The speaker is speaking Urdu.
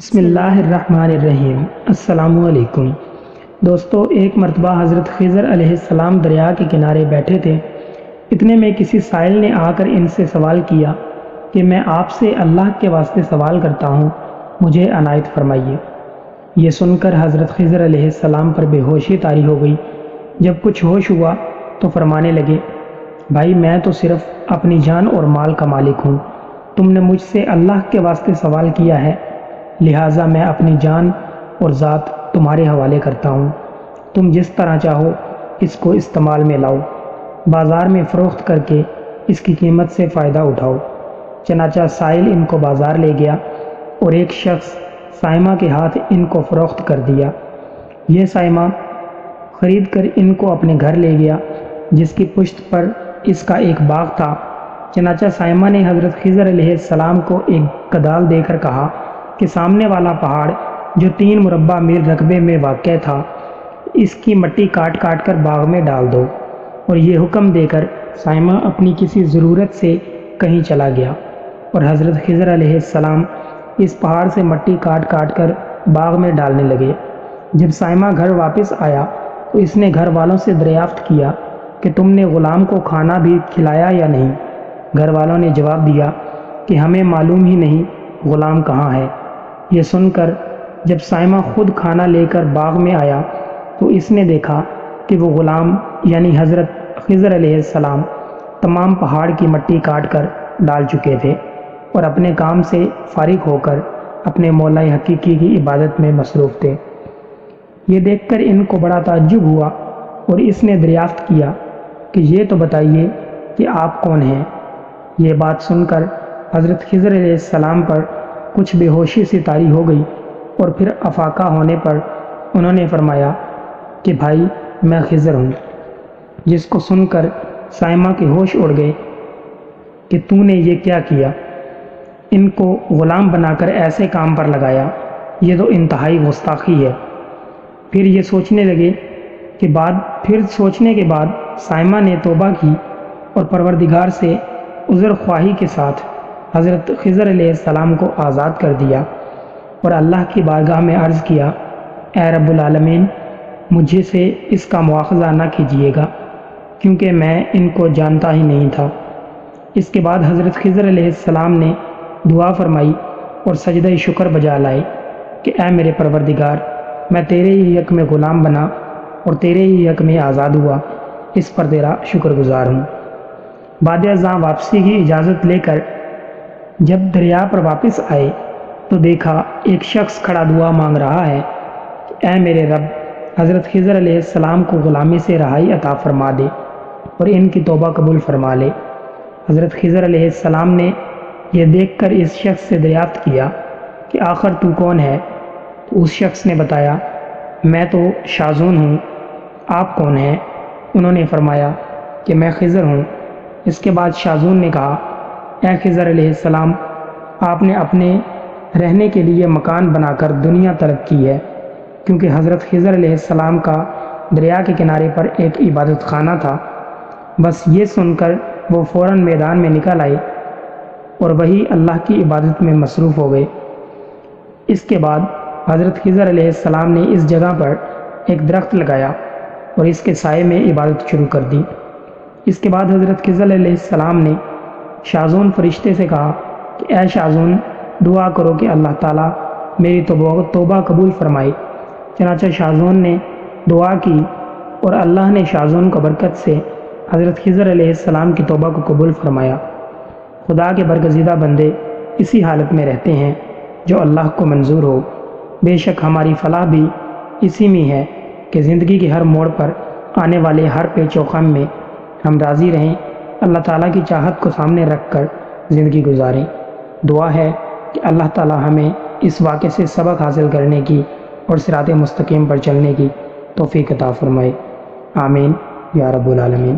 بسم اللہ الرحمن الرحیم۔ السلام علیکم دوستو، ایک مرتبہ حضرت خضر علیہ السلام دریا کے کنارے بیٹھے تھے۔ اتنے میں کسی سائل نے آ کر ان سے سوال کیا کہ میں آپ سے اللہ کے واسطے سوال کرتا ہوں، مجھے عنایت فرمائیے۔ یہ سن کر حضرت خضر علیہ السلام پر بے ہوشی طاری ہو گئی۔ جب کچھ ہوش ہوا تو فرمانے لگے، بھائی میں تو صرف اپنی جان اور مال کا مالک ہوں، تم نے مجھ سے اللہ کے واسطے سوال کیا ہے، لہٰذا میں اپنی جان اور ذات تمہارے حوالے کرتا ہوں، تم جس طرح چاہو اس کو استعمال میں لاؤ، بازار میں فروخت کر کے اس کی قیمت سے فائدہ اٹھاؤ۔ چنانچہ سائل ان کو بازار لے گیا اور ایک شخص سائمہ کے ہاتھ ان کو فروخت کر دیا۔ یہ سائمہ خرید کر ان کو اپنے گھر لے گیا، جس کی پشت پر اس کا ایک باغ تھا۔ چنانچہ سائمہ نے حضرت خضر علیہ السلام کو ایک کدال دے کر کہا کہ سامنے والا پہاڑ جو 3 مربع میل رقبے میں واقع تھا، اس کی مٹی کاٹ کاٹ کر باغ میں ڈال دو۔ اور یہ حکم دے کر سائمہ اپنی کسی ضرورت سے کہیں چلا گیا اور حضرت خضر علیہ السلام اس پہاڑ سے مٹی کاٹ کاٹ کر باغ میں ڈالنے لگے۔ جب سائمہ گھر واپس آیا تو اس نے گھر والوں سے دریافت کیا کہ تم نے غلام کو کھانا بھی کھلایا یا نہیں؟ گھر والوں نے جواب دیا کہ ہمیں معلوم ہی نہیں غلام کہاں ہے۔ یہ سن کر جب سائمہ خود کھانا لے کر باغ میں آیا تو اس نے دیکھا کہ وہ غلام یعنی حضرت خضر علیہ السلام تمام پہاڑ کی مٹی کاٹ کر ڈال چکے تھے اور اپنے کام سے فارغ ہو کر اپنے مولا حقیقی کی عبادت میں مصروف تھے۔ یہ دیکھ کر ان کو بڑا تعجب ہوا اور اس نے دریافت کیا کہ یہ تو بتائیے کہ آپ کون ہیں؟ یہ بات سن کر حضرت خضر علیہ السلام پر کچھ بے ہوشی سی طاری ہو گئی اور پھر افاقہ ہونے پر انہوں نے فرمایا کہ بھائی میں خضر ہوں، جس کو سن کر سائمہ کے ہوش اڑ گئے کہ تو نے یہ کیا کیا، ان کو غلام بنا کر ایسے کام پر لگایا، یہ تو انتہائی گستاخی ہے۔ پھر سوچنے کے بعد سائمہ نے توبہ کی اور پروردگار سے عذر خواہی کے ساتھ حضرت خضر علیہ السلام کو آزاد کر دیا اور اللہ کی بارگاہ میں عرض کیا، اے رب العالمین، مجھے سے اس کا مواخذہ نہ کیجیے گا، کیونکہ میں ان کو جانتا ہی نہیں تھا۔ اس کے بعد حضرت خضر علیہ السلام نے دعا فرمائی اور سجدہ شکر بجا لائے کہ اے میرے پروردگار، میں تیرے ہی حق میں غلام بنا اور تیرے ہی حق میں آزاد ہوا، اس پر تیرا شکر گزار ہوں۔ بعد ازاں واپسی کی اجازت لے کر جب دریا پر واپس آئے تو دیکھا ایک شخص کھڑا دعا مانگ رہا ہے کہ اے میرے رب، حضرت خضر علیہ السلام کو غلامی سے رہائی عطا فرما دے اور ان کی توبہ قبول فرما لے۔ حضرت خضر علیہ السلام نے یہ دیکھ کر اس شخص سے دریافت کیا کہ آخر تو کون ہے؟ تو اس شخص نے بتایا، میں تو شازون ہوں، آپ کون ہیں؟ انہوں نے فرمایا کہ میں خضر ہوں۔ اس کے بعد شازون نے کہا، اے خضر علیہ السلام، آپ نے اپنے رہنے کے لیے مکان بنا کر دنیا طلب کی ہے، کیونکہ حضرت خضر علیہ السلام کا دریا کے کنارے پر ایک عبادت خانہ تھا۔ بس یہ سن کر وہ فوراً میدان میں نکل آئے اور وہی اللہ کی عبادت میں مصروف ہو گئے۔ اس کے بعد حضرت خضر علیہ السلام نے اس جگہ پر ایک درخت لگایا اور اس کے سائے میں عبادت شروع کر دی۔ اس کے بعد حضرت خضر علیہ السلام نے شازون فرشتے سے کہا کہ اے شازون، دعا کرو کہ اللہ تعالیٰ میری توبہ قبول فرمائے۔ چنانچہ شازون نے دعا کی اور اللہ نے شازون کو برکت سے حضرت خضر علیہ السلام کی توبہ کو قبول فرمایا۔ خدا کے برگزیدہ بندے اسی حالت میں رہتے ہیں جو اللہ کو منظور ہو۔ بے شک ہماری فلاح بھی اسی میں ہے کہ زندگی کے ہر موڑ پر آنے والے ہر پیچ و خم میں ہم راضی رہیں، اللہ تعالیٰ کی چاہت کو سامنے رکھ کر زندگی گزاریں۔ دعا ہے کہ اللہ تعالیٰ ہمیں اس واقعے سے سبق حاصل کرنے کی اور صراط مستقیم پر چلنے کی توفیق عطا فرمائے۔ آمین یا رب العالمین۔